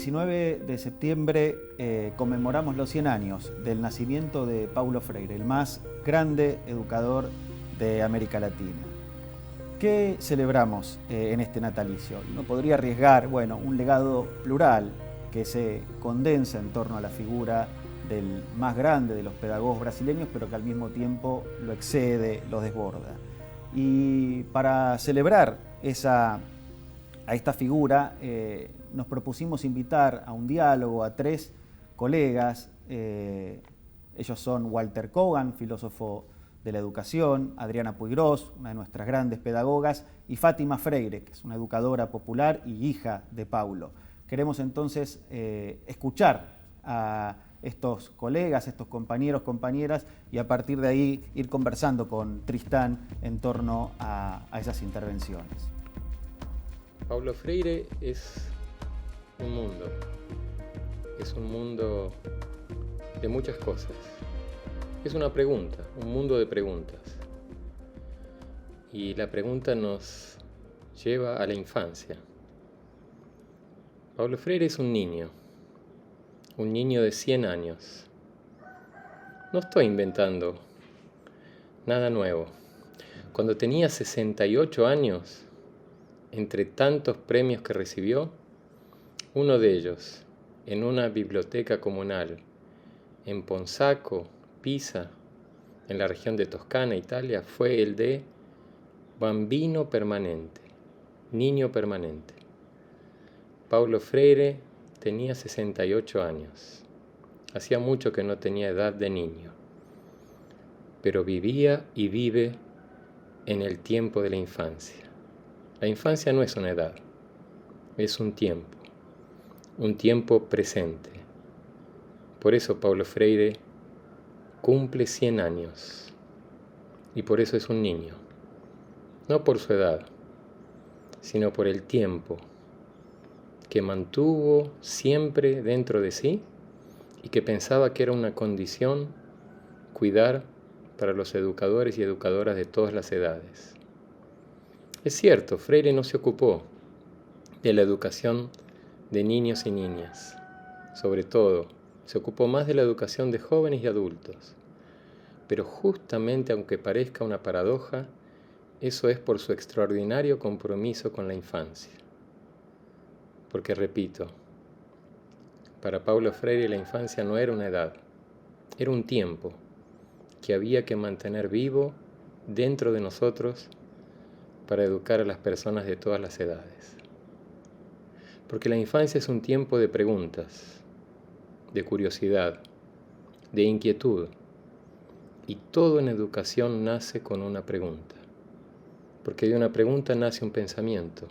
19 de septiembre conmemoramos los 100 años del nacimiento de Paulo Freire, el más grande educador de América Latina. ¿Qué celebramos en este natalicio? Uno podría arriesgar, un legado plural que se condensa en torno a la figura del más grande de los pedagogos brasileños, pero que al mismo tiempo lo excede, lo desborda. Y para celebrar a esta figura, nos propusimos invitar a un diálogo a 3 colegas. Ellos son Walter Kogan, filósofo de la educación, Adriana Puigros, una de nuestras grandes pedagogas, y Fátima Freire, que es una educadora popular y hija de Paulo. Queremos entonces escuchar a estos colegas, estos compañeros, compañeras, y a partir de ahí ir conversando con Tristán en torno a esas intervenciones. Paulo Freire es un mundo de muchas cosas. Es una pregunta, un mundo de preguntas. Y la pregunta nos lleva a la infancia. Paulo Freire es un niño de 100 años. No estoy inventando nada nuevo. Cuando tenía 68 años, entre tantos premios que recibió, uno de ellos, en una biblioteca comunal en Ponzaco, Pisa, en la región de Toscana, Italia, fue el de Bambino Permanente, niño permanente. Paulo Freire tenía 68 años. Hacía mucho que no tenía edad de niño, pero vivía y vive en el tiempo de la infancia. La infancia no es una edad, es un tiempo presente. Por eso Paulo Freire cumple 100 años y por eso es un niño, no por su edad, sino por el tiempo que mantuvo siempre dentro de sí y que pensaba que era una condición cuidar para los educadores y educadoras de todas las edades. Es cierto, Freire no se ocupó de la educación de niños y niñas. Sobre todo, se ocupó más de la educación de jóvenes y adultos. Pero justamente, aunque parezca una paradoja, eso es por su extraordinario compromiso con la infancia. Porque, repito, para Paulo Freire la infancia no era una edad, era un tiempo que había que mantener vivo dentro de nosotros para educar a las personas de todas las edades. Porque la infancia es un tiempo de preguntas, de curiosidad, de inquietud, y todo en educación nace con una pregunta. Porque de una pregunta nace un pensamiento,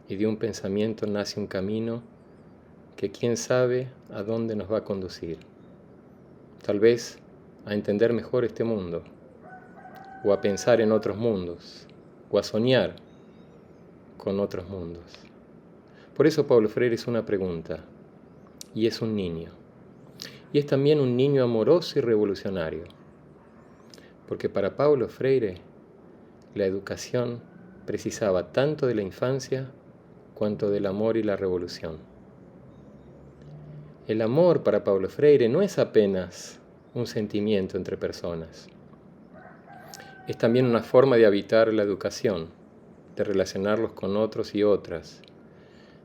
y de un pensamiento nace un camino que quién sabe a dónde nos va a conducir. Tal vez a entender mejor este mundo, o a pensar en otros mundos, o a soñar con otros mundos. Por eso Paulo Freire es una pregunta, y es un niño. Y es también un niño amoroso y revolucionario, porque para Paulo Freire la educación precisaba tanto de la infancia cuanto del amor y la revolución. El amor para Paulo Freire no es apenas un sentimiento entre personas, es también una forma de habitar la educación, de relacionarlos con otros y otras,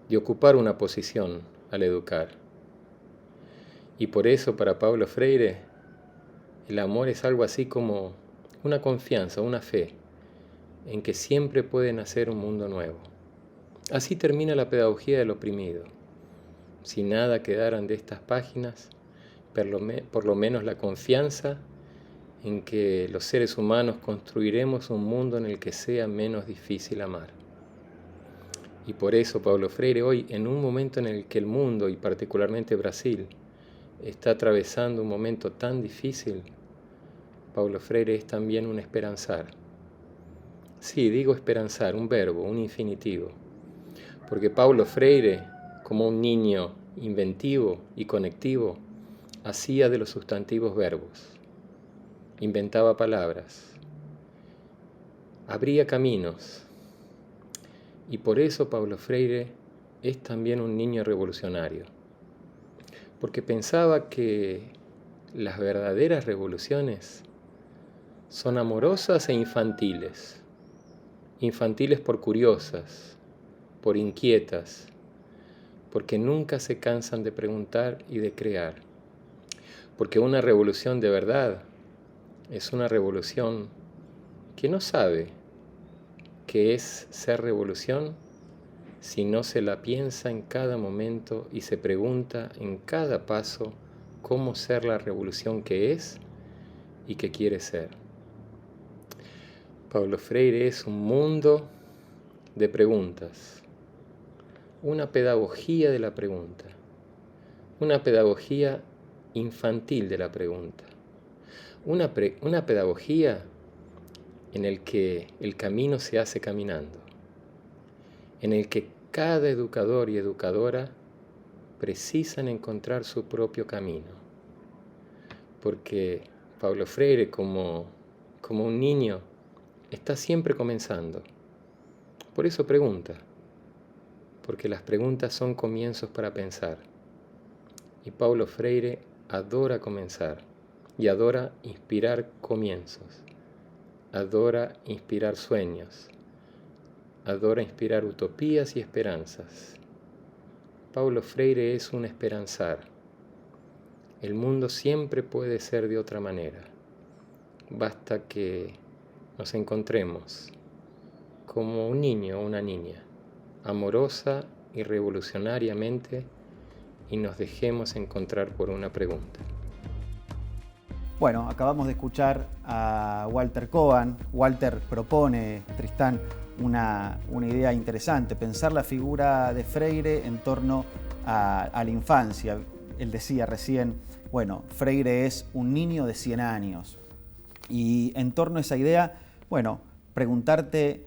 de ocupar una posición al educar. Y por eso para Paulo Freire el amor es algo así como una confianza, una fe en que siempre puede nacer un mundo nuevo. Así termina la pedagogía del oprimido. Si nada quedaran de estas páginas, por lo menos la confianza en que los seres humanos construiremos un mundo en el que sea menos difícil amar. Y por eso Paulo Freire hoy, en un momento en el que el mundo, y particularmente Brasil, está atravesando un momento tan difícil, Paulo Freire es también un esperanzar. Sí, digo esperanzar, un verbo, un infinitivo. Porque Paulo Freire, como un niño inventivo y conectivo, hacía de los sustantivos verbos, inventaba palabras, abría caminos. Y por eso Paulo Freire es también un niño revolucionario, porque pensaba que las verdaderas revoluciones son amorosas e infantiles. Infantiles por curiosas, por inquietas, porque nunca se cansan de preguntar y de crear. Porque una revolución de verdad es una revolución que no sabe qué es ser revolución si no se la piensa en cada momento y se pregunta en cada paso cómo ser la revolución que es y que quiere ser. Paulo Freire es un mundo de preguntas, una pedagogía de la pregunta, una pedagogía infantil de la pregunta, una pedagogía en el que el camino se hace caminando, en el que cada educador y educadora precisan encontrar su propio camino, porque Paulo Freire, como un niño, está siempre comenzando. Por eso pregunta, porque las preguntas son comienzos para pensar. Y Paulo Freire adora comenzar y adora inspirar comienzos, adora inspirar sueños, adora inspirar utopías y esperanzas. Paulo Freire es un esperanzar. El mundo siempre puede ser de otra manera. Basta que nos encontremos como un niño o una niña, amorosa y revolucionariamente, y nos dejemos encontrar por una pregunta. Bueno, acabamos de escuchar a Walter Kogan. Walter propone, Tristán, una idea interesante, pensar la figura de Freire en torno a la infancia. Él decía recién, bueno, Freire es un niño de 100 años. Y en torno a esa idea, bueno, preguntarte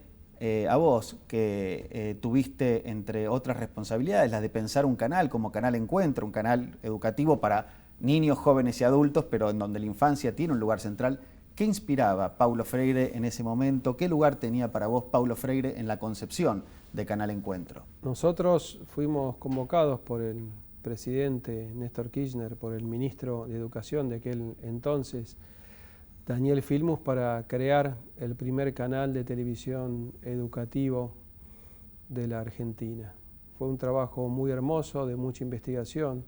a vos, que tuviste, entre otras responsabilidades, las de pensar un canal como Canal Encuentro, un canal educativo para niños, jóvenes y adultos, pero en donde la infancia tiene un lugar central. ¿Qué inspiraba Paulo Freire en ese momento? ¿Qué lugar tenía para vos Paulo Freire en la concepción de Canal Encuentro? Nosotros fuimos convocados por el presidente Néstor Kirchner, por el ministro de Educación de aquel entonces, Daniel Filmus, para crear el primer canal de televisión educativo de la Argentina. Fue un trabajo muy hermoso, de mucha investigación.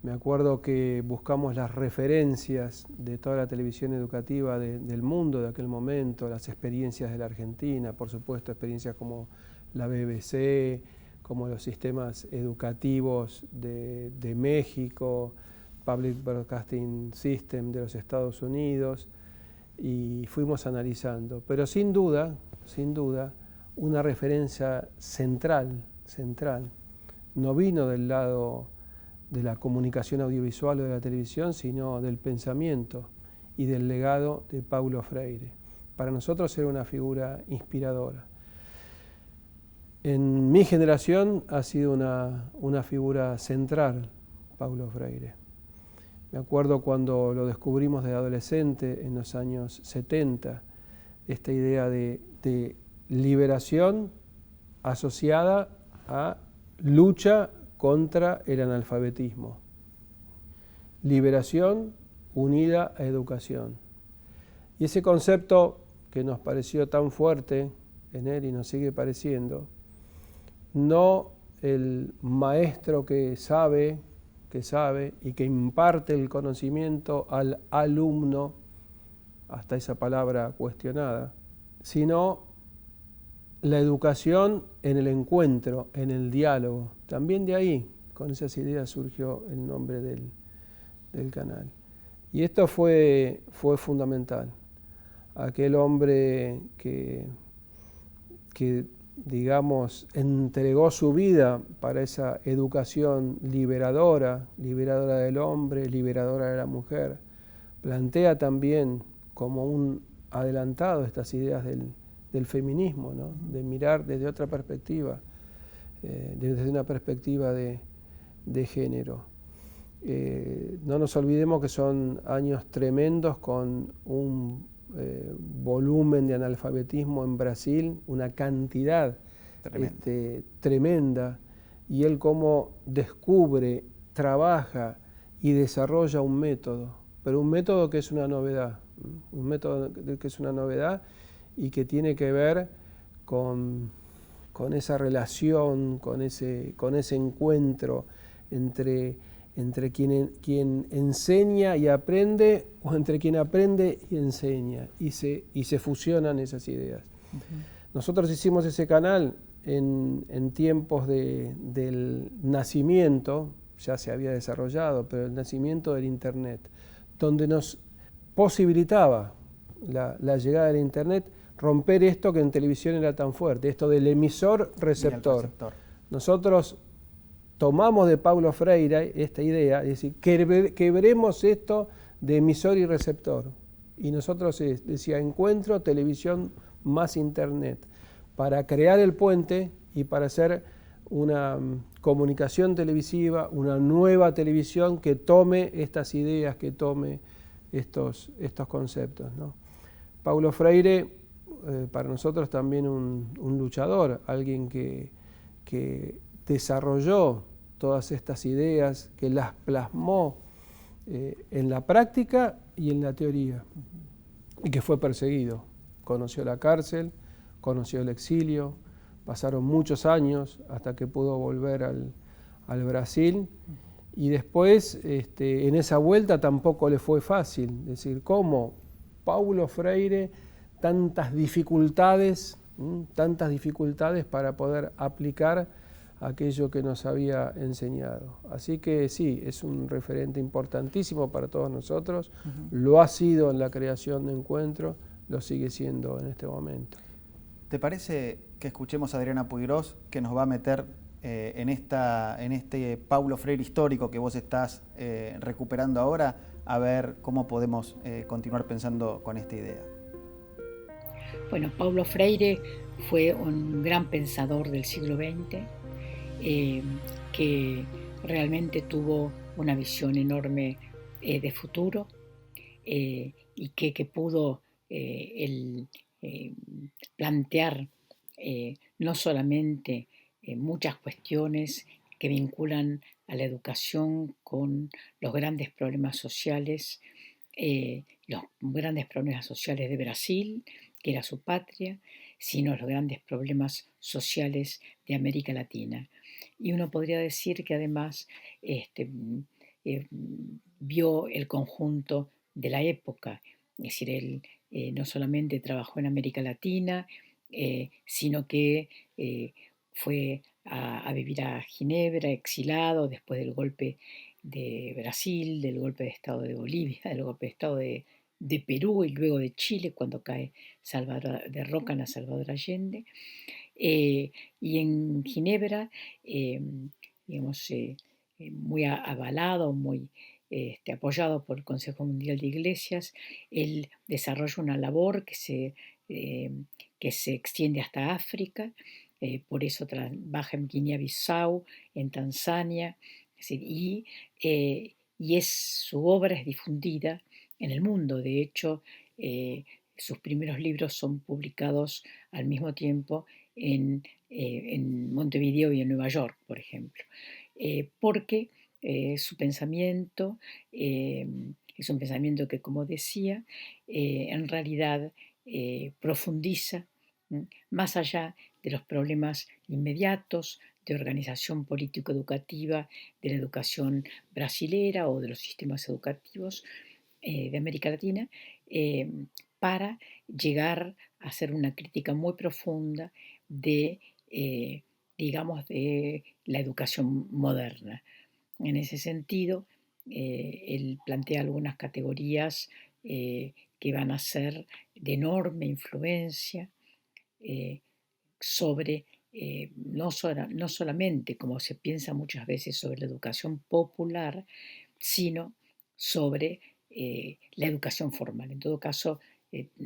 Me acuerdo que buscamos las referencias de toda la televisión educativa del mundo de aquel momento, las experiencias de la Argentina, por supuesto experiencias como la BBC, como los sistemas educativos de México, Public Broadcasting System de los Estados Unidos, y fuimos analizando. Pero sin duda, una referencia central, no vino del lado de la comunicación audiovisual o de la televisión, sino del pensamiento y del legado de Paulo Freire. Para nosotros era una figura inspiradora. En mi generación ha sido una figura central, Paulo Freire. Me acuerdo cuando lo descubrimos de adolescente en los años 70, esta idea de liberación asociada a lucha contra el analfabetismo. Liberación unida a educación. Y ese concepto que nos pareció tan fuerte en él y nos sigue pareciendo, no el maestro que sabe y que imparte el conocimiento al alumno, hasta esa palabra cuestionada, sino la educación en el encuentro, en el diálogo. También de ahí, con esas ideas, surgió el nombre del canal. Y esto fue fundamental. Aquel hombre que digamos, entregó su vida para esa educación liberadora del hombre, liberadora de la mujer, plantea también como un adelantado estas ideas del feminismo, ¿no? De mirar desde otra perspectiva, desde una perspectiva de género. No nos olvidemos que son años tremendos con un volumen de analfabetismo en Brasil, una cantidad tremenda, y él cómo descubre, trabaja y desarrolla un método, pero un método que es una novedad, un método que es una novedad y que tiene que ver con esa relación, con ese encuentro entre quien enseña y aprende, o entre quien aprende y enseña, y se fusionan esas ideas. Nosotros hicimos ese canal en tiempos del nacimiento, ya se había desarrollado, pero el nacimiento del Internet, donde nos posibilitaba la llegada del Internet, romper esto que en televisión era tan fuerte, esto del emisor-receptor. Nosotros tomamos de Paulo Freire esta idea, es decir, quebremos esto de emisor y receptor. Y nosotros decía, encuentro, televisión más Internet, para crear el puente y para hacer una comunicación televisiva, una nueva televisión que tome estas ideas, que tome estos conceptos, ¿no? Paulo Freire, para nosotros también un luchador, alguien que desarrolló todas estas ideas, que las plasmó en la práctica y en la teoría, y que fue perseguido. Conoció la cárcel, conoció el exilio, pasaron muchos años hasta que pudo volver al Brasil, y después en esa vuelta tampoco le fue fácil. Es decir, ¿cómo Paulo Freire tantas dificultades para poder aplicar aquello que nos había enseñado? Así que sí, es un referente importantísimo para todos nosotros, lo ha sido en la creación de Encuentro, lo sigue siendo en este momento. ¿Te parece que escuchemos a Adriana Puigros, que nos va a meter en este Paulo Freire histórico que vos estás recuperando ahora, a ver cómo podemos continuar pensando con esta idea? Bueno, Paulo Freire fue un gran pensador del siglo XX, que realmente tuvo una visión enorme de futuro, y que pudo plantear no solamente muchas cuestiones que vinculan a la educación con los grandes problemas sociales de Brasil, que era su patria, sino los grandes problemas sociales de América Latina. Y uno podría decir que además vio el conjunto de la época, es decir, él no solamente trabajó en América Latina, sino que fue a vivir a Ginebra, exilado después del golpe de Brasil, del golpe de Estado de Bolivia, del golpe de Estado de Perú y luego de Chile, cuando cae derrocan a Salvador Allende. Y en Ginebra, muy avalado, muy apoyado por el Consejo Mundial de Iglesias, él desarrolla una labor que se extiende hasta África, por eso trabaja en Guinea-Bissau, en Tanzania, y su obra es difundida en el mundo. De hecho, sus primeros libros son publicados al mismo tiempo en Montevideo y en Nueva York, por ejemplo, porque su pensamiento es un pensamiento que, como decía, en realidad profundiza más allá de los problemas inmediatos de organización político-educativa de la educación brasilera o de los sistemas educativos de América Latina, para llegar a hacer una crítica muy profunda de la educación moderna. En ese sentido, él plantea algunas categorías que van a ser de enorme influencia sobre, no solamente como se piensa muchas veces sobre la educación popular, sino sobre la educación formal. En todo caso,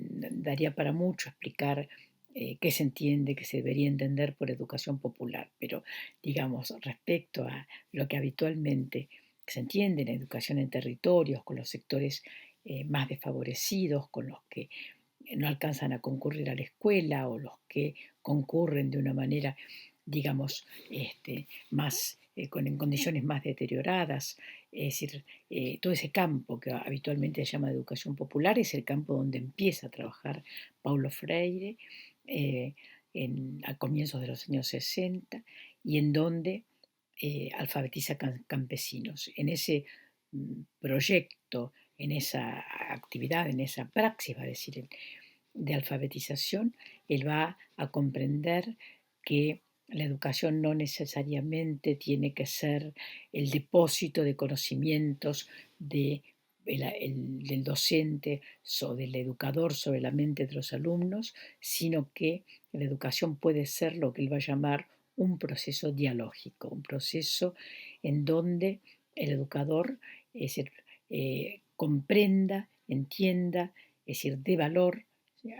daría para mucho explicar qué se entiende, qué se debería entender por educación popular, pero digamos, respecto a lo que habitualmente se entiende en educación en territorios, con los sectores más desfavorecidos, con los que no alcanzan a concurrir a la escuela o los que concurren de una manera digamos, más, en condiciones más deterioradas. Es decir, todo ese campo que habitualmente se llama educación popular es el campo donde empieza a trabajar Paulo Freire a comienzos de los años 60 y en donde alfabetiza campesinos. En ese proyecto, en esa actividad, en esa praxis, va a decir, de alfabetización, él va a comprender que la educación no necesariamente tiene que ser el depósito de conocimientos del docente o del educador sobre la mente de los alumnos, sino que la educación puede ser lo que él va a llamar un proceso dialógico, un proceso en donde el educador comprenda, entienda, es decir, dé valor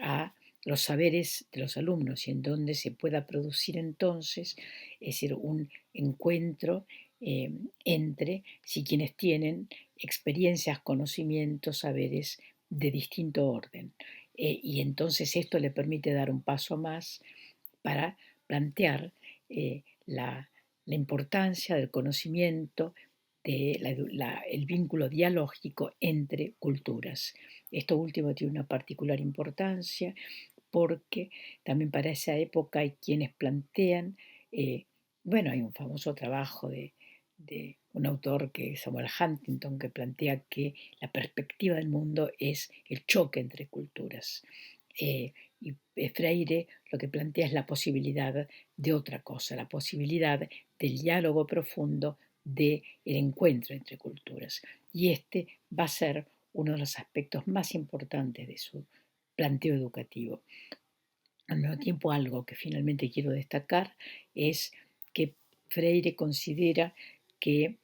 a los saberes de los alumnos y en donde se pueda producir entonces, es decir, un encuentro entre quienes tienen experiencias, conocimientos, saberes de distinto orden. Y entonces esto le permite dar un paso más para plantear la importancia del conocimiento, el vínculo dialógico entre culturas. Esto último tiene una particular importancia porque también para esa época hay quienes plantean, bueno, hay un famoso trabajo de un autor que es Samuel Huntington que plantea que la perspectiva del mundo es el choque entre culturas. Y Freire lo que plantea es la posibilidad de otra cosa, la posibilidad del diálogo profundo, del encuentro entre culturas. Y este va a ser uno de los aspectos más importantes de su planteo educativo. Al mismo tiempo, algo que finalmente quiero destacar es que Freire considera que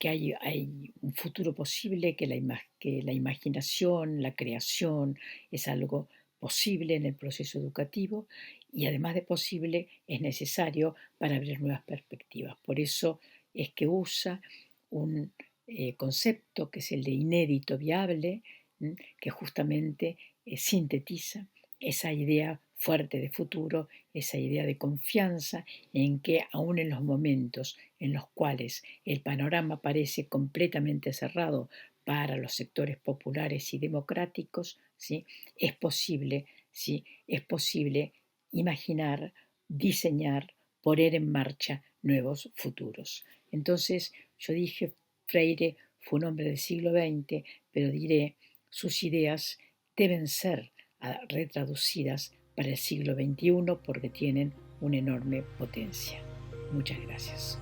hay un futuro posible, que la imaginación, la creación es algo posible en el proceso educativo y además de posible es necesario para abrir nuevas perspectivas. Por eso es que usa un concepto que es el de inédito viable, que justamente sintetiza esa idea fuerte de futuro, esa idea de confianza en que aún en los momentos en los cuales el panorama parece completamente cerrado para los sectores populares y democráticos, ¿sí? Es posible imaginar, diseñar, poner en marcha nuevos futuros. Entonces, yo dije, Freire fue un hombre del siglo XX, pero diré, sus ideas deben ser retraducidas para el siglo XXI porque tienen una enorme potencia. Muchas gracias.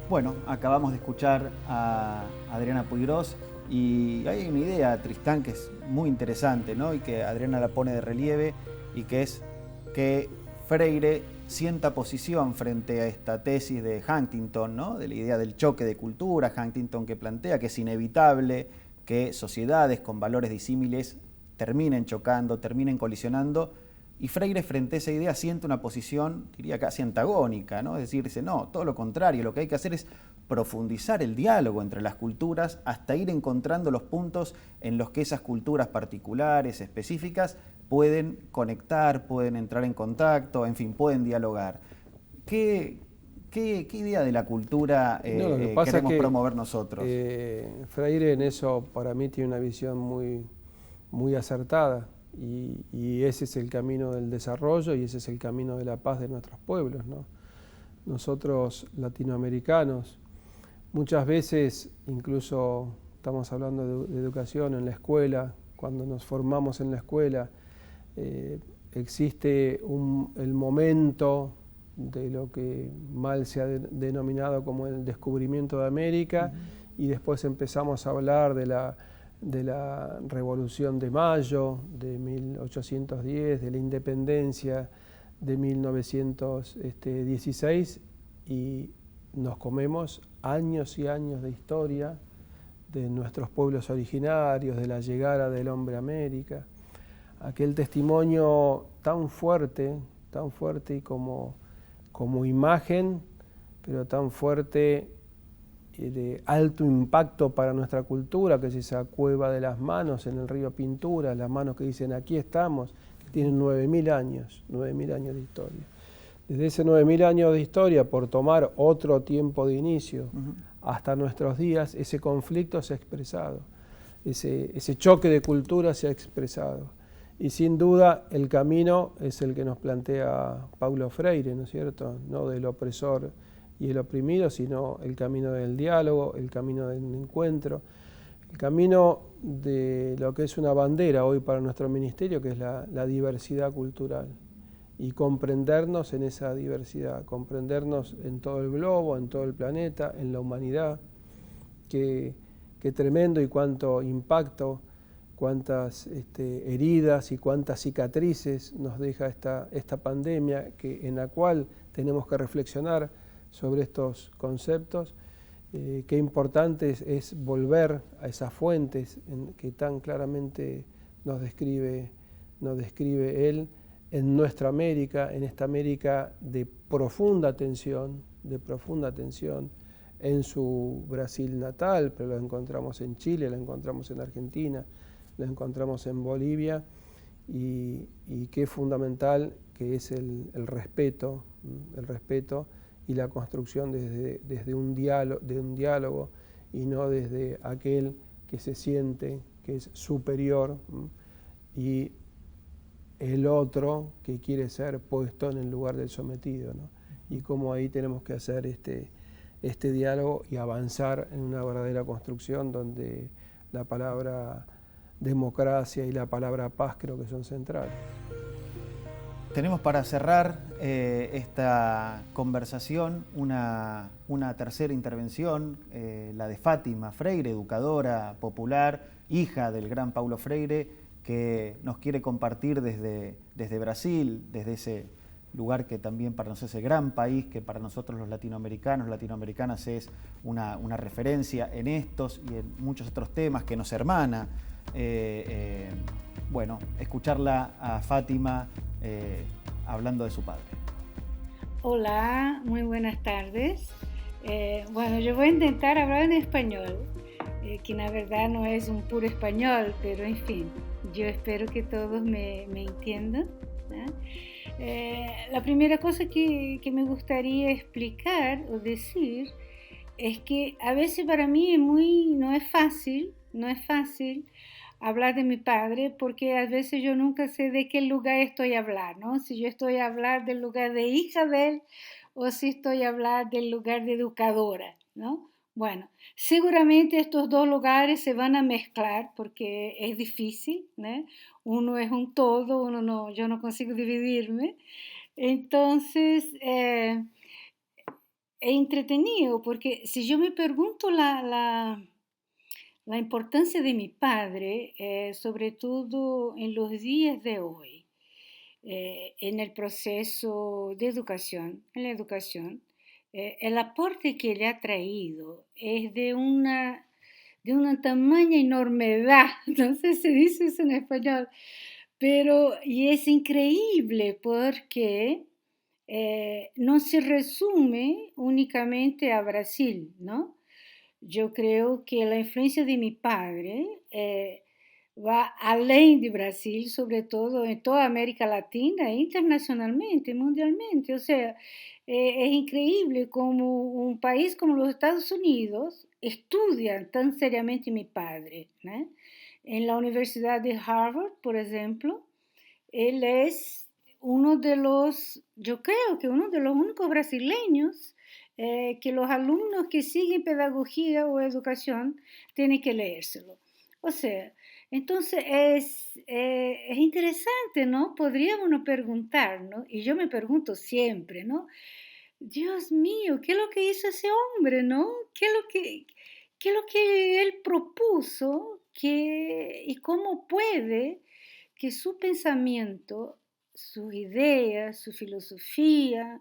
Bueno, acabamos de escuchar a Adriana Puigros y hay una idea, Tristán, que es muy interesante, ¿no? Y que Adriana la pone de relieve y que es que Freire sienta posición frente a esta tesis de Huntington, ¿no? De la idea del choque de cultura, Huntington que plantea que es inevitable que sociedades con valores disímiles terminen chocando, terminen colisionando, y Freire frente a esa idea siente una posición, diría casi antagónica, ¿no? Es decir, dice, no, todo lo contrario, lo que hay que hacer es profundizar el diálogo entre las culturas hasta ir encontrando los puntos en los que esas culturas particulares, específicas, pueden conectar, pueden entrar en contacto, en fin, pueden dialogar. ¿Qué idea de la cultura queremos promover nosotros? Freire en eso para mí tiene una visión muy acertada y ese es el camino del desarrollo y ese es el camino de la paz de nuestros pueblos, ¿no? Nosotros latinoamericanos muchas veces, incluso estamos hablando de educación en la escuela, cuando nos formamos en la escuela, existe el momento de lo que mal se ha denominado como el descubrimiento de América, y después empezamos a hablar de la Revolución de Mayo de 1810, de la independencia de 1916, y nos comemos años y años de historia de nuestros pueblos originarios, de la llegada del hombre a América. Aquel testimonio tan fuerte y como imagen, pero tan fuerte de alto impacto para nuestra cultura, que es esa cueva de las manos en el río Pintura, las manos que dicen aquí estamos, que tienen 9.000 años de historia. Desde ese 9.000 años de historia, por tomar otro tiempo de inicio, hasta nuestros días, ese conflicto se ha expresado, ese choque de cultura se ha expresado. Y sin duda el camino es el que nos plantea Paulo Freire, ¿no es cierto? No del opresor y el oprimido, sino el camino del diálogo, el camino del encuentro, el camino de lo que es una bandera hoy para nuestro ministerio, que es la diversidad cultural. Y comprendernos en esa diversidad, comprendernos en todo el globo, en todo el planeta, en la humanidad. Qué tremendo y cuánto impacto, cuántas heridas y cuántas cicatrices nos deja esta pandemia, en la cual tenemos que reflexionar sobre estos conceptos. Qué importante es volver a esas fuentes que tan claramente nos describe él en nuestra América, en esta América de profunda tensión, en su Brasil natal, pero lo encontramos en Chile, lo encontramos en Argentina, lo encontramos en Bolivia, y qué fundamental que es el respeto y la construcción desde un diálogo y no desde aquel que se siente que es superior y el otro que quiere ser puesto en el lugar del sometido, ¿no? Y cómo ahí tenemos que hacer este diálogo y avanzar en una verdadera construcción donde la palabra democracia y la palabra paz creo que son centrales. Tenemos para cerrar esta conversación una tercera intervención, la de Fátima Freire, educadora popular, hija del gran Paulo Freire, que nos quiere compartir desde Brasil, desde ese lugar que también para nosotros es ese gran país, que para nosotros los latinoamericanas es una referencia en estos y en muchos otros temas, que nos hermana. Bueno, escucharla a Fátima hablando de su padre. Hola, muy buenas tardes. Bueno, yo voy a intentar hablar en español, que la verdad no es un puro español, pero en fin, yo espero que todos me entiendan, ¿no? La primera cosa que me gustaría explicar o decir es que a veces para mí no es fácil hablar de mi padre, porque a veces yo nunca sé de qué lugar estoy a hablar, ¿no? Si yo estoy a hablar del lugar de hija de él o si estoy a hablar del lugar de educadora, ¿no? Bueno, seguramente estos dos lugares se van a mezclar porque es difícil, ¿no? Uno es un todo, yo no consigo dividirme. Entonces, es entretenido porque si yo me pregunto la importancia de mi padre, sobre todo en los días de hoy, en el proceso de educación, en la educación, el aporte que le ha traído es de una tamaña enormidad, no sé si dice eso en español, pero y es increíble porque no se resume únicamente a Brasil, ¿no? Yo creo que la influencia de mi padre va além de Brasil, sobre todo en toda América Latina, internacionalmente, mundialmente. O sea, es increíble como un país como los Estados Unidos estudia tan seriamente mi padre, ¿no? En la Universidad de Harvard, por ejemplo, él es yo creo que uno de los únicos brasileños que los alumnos que siguen pedagogía o educación tienen que leérselo. O sea, entonces es interesante, ¿no? Podríamos nos preguntar, ¿no? Y yo me pregunto siempre, ¿no? Dios mío, ¿qué es lo que hizo ese hombre, ¿no? ¿Qué es lo que él propuso? ¿Y cómo puede que su pensamiento, sus ideas, su filosofía,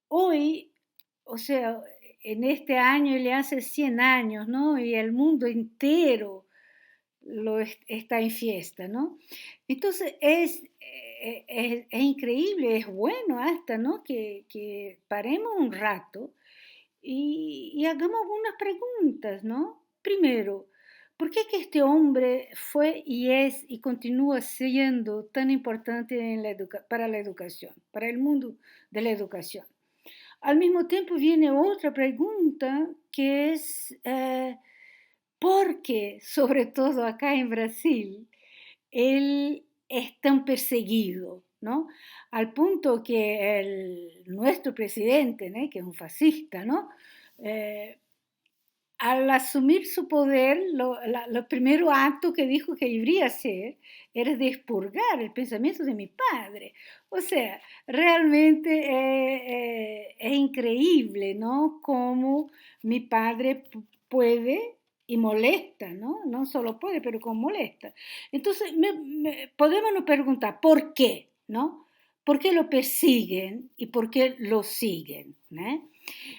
hoy, o sea, en este año le hace 100 años, ¿no? Y el mundo entero está en fiesta, ¿no? Entonces es increíble, es bueno hasta, ¿no? Que paremos un rato y hagamos algunas preguntas, ¿no? Primero, ¿Por qué que este hombre fue y es y continúa siendo tan importante para la educación, para el mundo de la educación? Al mismo tiempo viene otra pregunta que es, ¿por qué, sobre todo acá en Brasil, él es tan perseguido, ¿no? Al punto que nuestro presidente, ¿no?, que es un fascista, ¿no? Al asumir su poder, lo primero acto que dijo que iría a hacer era de expurgar el pensamiento de mi padre. O sea, realmente es increíble, ¿no?, cómo mi padre puede y molesta, ¿no? No solo puede, pero como molesta. Entonces, podemos nos preguntar, ¿por qué? ¿No? ¿Por qué lo persiguen y por qué lo siguen?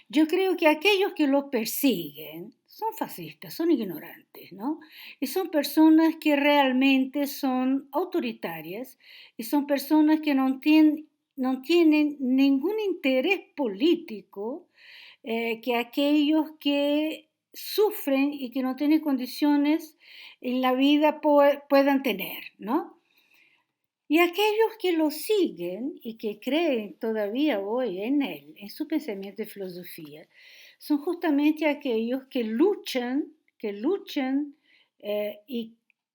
Yo creo que aquellos que lo persiguen son fascistas, son ignorantes, ¿no? Y son personas que realmente son autoritarias y son personas que no tienen ningún interés político que aquellos que sufren y que no tienen condiciones en la vida puedan tener, ¿no? Y aquellos que lo siguen y que creen todavía hoy en él, en su pensamiento y filosofía, son justamente aquellos que luchan y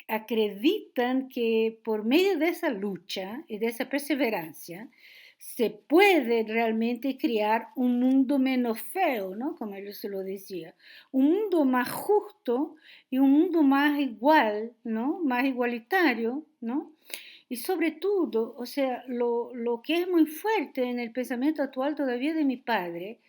acreditan que por medio de esa lucha y de esa perseverancia se puede realmente crear un mundo menos feo, ¿no? Como él se lo decía, un mundo más justo y un mundo más igual, ¿no? Más igualitario, ¿no? Y sobre todo, o sea, lo que es muy fuerte en el pensamiento actual todavía de mi padre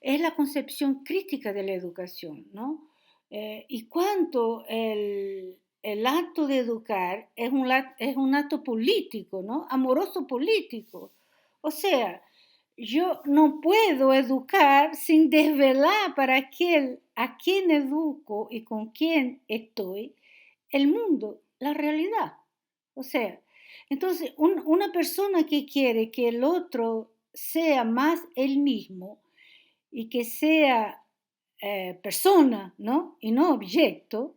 es la concepción crítica de la educación, ¿no? Y cuánto el acto de educar es un acto político, ¿no? Amoroso político. O sea, yo no puedo educar sin desvelar para aquel a quien educo y con quién estoy el mundo, la realidad. O sea, entonces una persona que quiere que el otro sea más él mismo y que sea persona, ¿no? Y no objeto,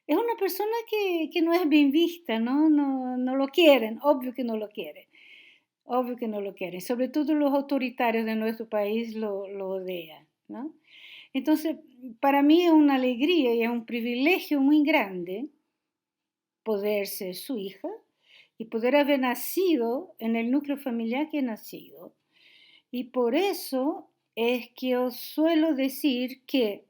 es una persona que no es bien vista, ¿no? No lo quieren, obvio que no lo quieren. Obvio que no lo quieren. Sobre todo los autoritarios de nuestro país lo odian, ¿no? Entonces, para mí es una alegría y es un privilegio muy grande poder ser su hija y poder haber nacido en el núcleo familiar que he nacido. Y por eso es que yo suelo decir que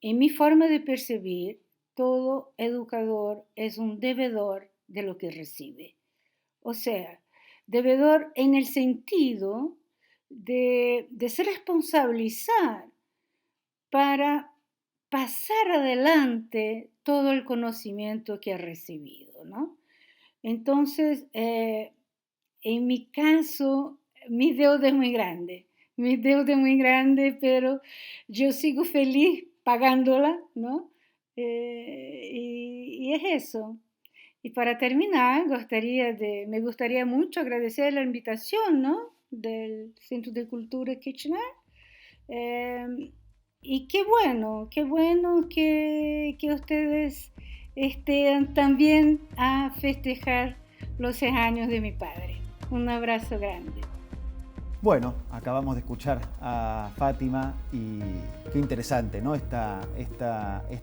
en mi forma de percibir, todo educador es un devedor de lo que recibe. O sea, devedor en el sentido de se responsabilizar para pasar adelante todo el conocimiento que ha recibido, ¿no? Entonces, en mi caso, mi deuda es muy grande. Mi deuda es muy grande, pero yo sigo feliz pagándola, ¿no? Y es eso. Y para terminar, me gustaría mucho agradecer la invitación, ¿no?, del Centro de Cultura Kitchener. Y qué bueno que ustedes estén también a festejar los 6 años de mi padre. Un abrazo grande. Bueno, acabamos de escuchar a Fátima y qué interesante, ¿no? Esta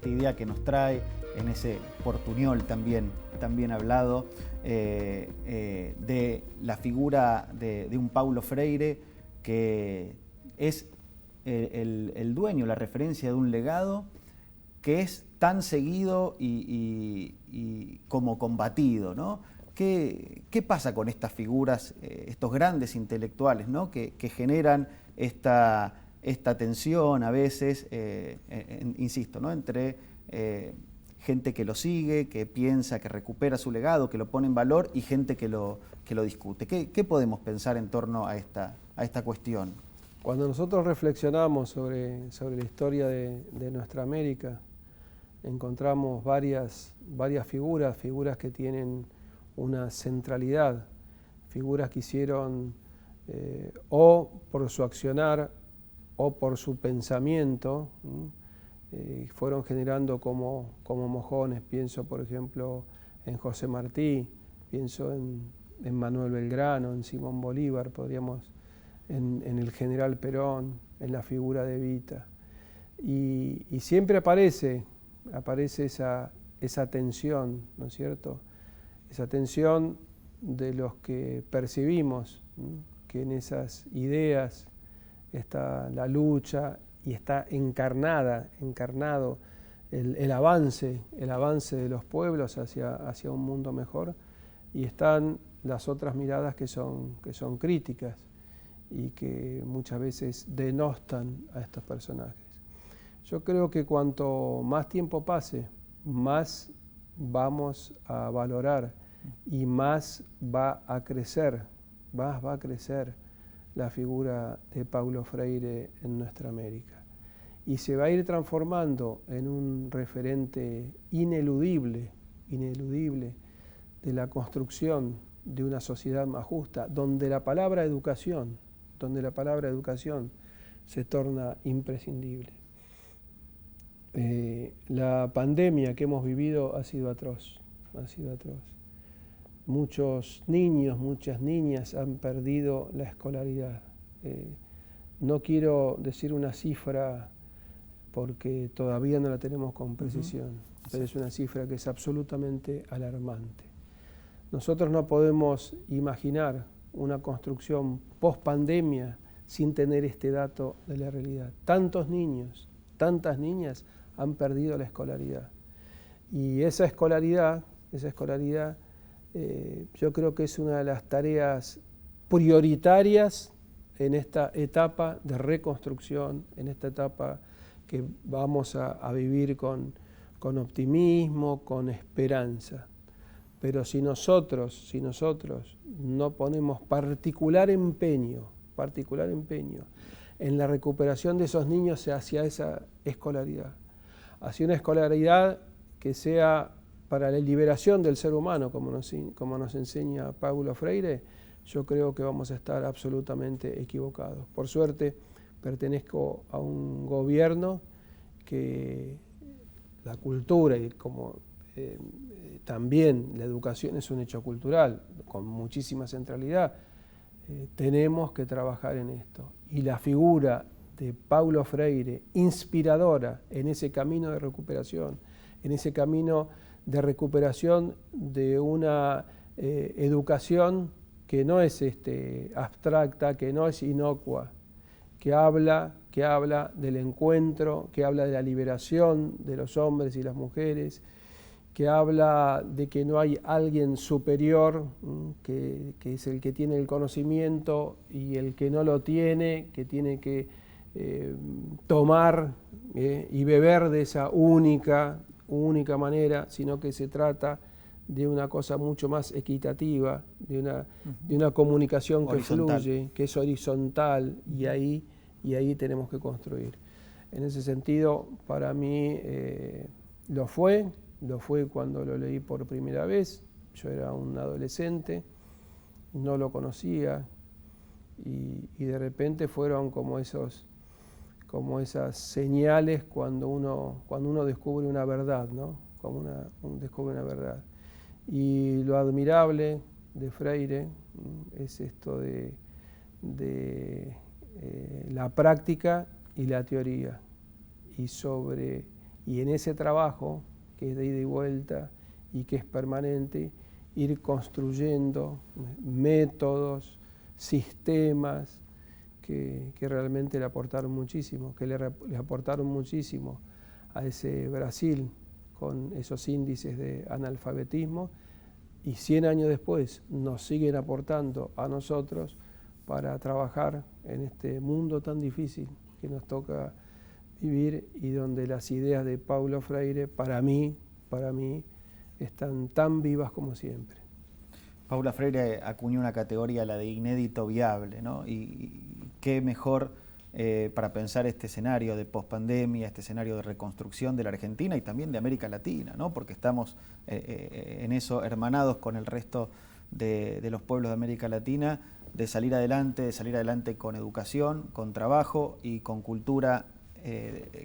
idea que nos trae en ese portuñol también hablado, de la figura de un Paulo Freire que es el dueño, la referencia de un legado que es tan seguido y como combatido, ¿no? ¿Qué pasa con estas figuras, estos grandes intelectuales, ¿no?, que generan esta tensión a veces, insisto, ¿no?, entre gente que lo sigue, que piensa, que recupera su legado, que lo pone en valor, y gente que lo discute? ¿Qué podemos pensar en torno a esta cuestión? Cuando nosotros reflexionamos sobre la historia de nuestra América, encontramos varias figuras que tienen una centralidad, figuras que hicieron o por su accionar o por su pensamiento fueron generando como mojones. Pienso, por ejemplo, en José Martí, pienso en Manuel Belgrano, en Simón Bolívar, en el general Perón, en la figura de Evita. Y siempre aparece esa tensión, ¿no es cierto? Esa tensión de los que percibimos, ¿no?, que en esas ideas está la lucha y está encarnado el avance de los pueblos hacia un mundo mejor, y están las otras miradas que son críticas y que muchas veces denostan a estos personajes. Yo creo que cuanto más tiempo pase, más vamos a valorar y más va a crecer la figura de Paulo Freire en nuestra América. Y se va a ir transformando en un referente ineludible de la construcción de una sociedad más justa, donde la palabra educación se torna imprescindible. La pandemia que hemos vivido ha sido atroz. Muchos niños, muchas niñas han perdido la escolaridad. No quiero decir una cifra porque todavía no la tenemos con precisión, pero es una cifra que es absolutamente alarmante. Nosotros no podemos imaginar una construcción post-pandemia sin tener este dato de la realidad. Tantos niños, tantas niñas han perdido la escolaridad. Y esa escolaridad, yo creo que es una de las tareas prioritarias en esta etapa de reconstrucción, en esta etapa que vamos a vivir con optimismo, con esperanza. Pero si nosotros no ponemos particular empeño en la recuperación de esos niños hacia esa escolaridad, hacia una escolaridad que sea para la liberación del ser humano, como nos enseña Paulo Freire, yo creo que vamos a estar absolutamente equivocados. Por suerte, pertenezco a un gobierno que la cultura y como también la educación es un hecho cultural, con muchísima centralidad, tenemos que trabajar en esto. Y la figura de Paulo Freire, inspiradora en ese camino de recuperación, de una educación que no es abstracta, que no es inocua, que habla del encuentro, que habla de la liberación de los hombres y las mujeres, que habla de que no hay alguien superior, que es el que tiene el conocimiento y el que no lo tiene, que tiene que tomar y beber de esa única manera, sino que se trata de una cosa mucho más equitativa, de una comunicación que fluye, que es horizontal, y ahí tenemos que construir. En ese sentido, para mí lo fue cuando lo leí por primera vez. Yo era un adolescente, no lo conocía, y de repente fueron como esas señales cuando uno descubre una verdad, ¿no? Descubre una verdad. Y lo admirable de Freire es esto de la práctica y la teoría, y en ese trabajo que es de ida y vuelta y que es permanente, ir construyendo métodos, sistemas que realmente le aportaron muchísimo, a ese Brasil con esos índices de analfabetismo, y 100 años después nos siguen aportando a nosotros para trabajar en este mundo tan difícil que nos toca vivir, y donde las ideas de Paulo Freire para mí están tan vivas como siempre. Paulo Freire acuñó una categoría, la de inédito viable, ¿no? Y qué mejor para pensar este escenario de pospandemia, este escenario de reconstrucción de la Argentina y también de América Latina, ¿no? Porque estamos en eso hermanados con el resto de los pueblos de América Latina, de salir adelante con educación, con trabajo y con cultura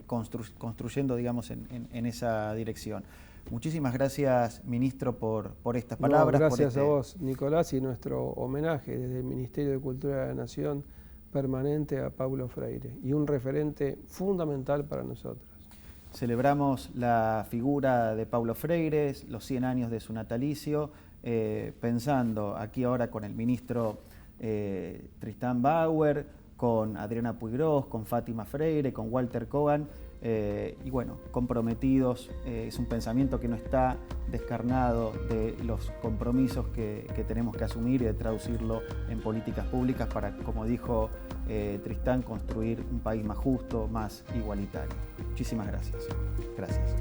construyendo, digamos, en esa dirección. Muchísimas gracias, ministro, por estas palabras. Gracias a vos, Nicolás, y nuestro homenaje desde el Ministerio de Cultura de la Nación permanente a Paulo Freire, y un referente fundamental para nosotros. Celebramos la figura de Paulo Freire, los 100 años de su natalicio, pensando aquí ahora con el ministro Tristán Bauer, con Adriana Puigros, con Fátima Freire, con Walter Kogan, y bueno, comprometidos. Es un pensamiento que no está descarnado de los compromisos que tenemos que asumir y de traducirlo en políticas públicas para, como dijo Tristán, construir un país más justo, más igualitario. Muchísimas gracias. Gracias.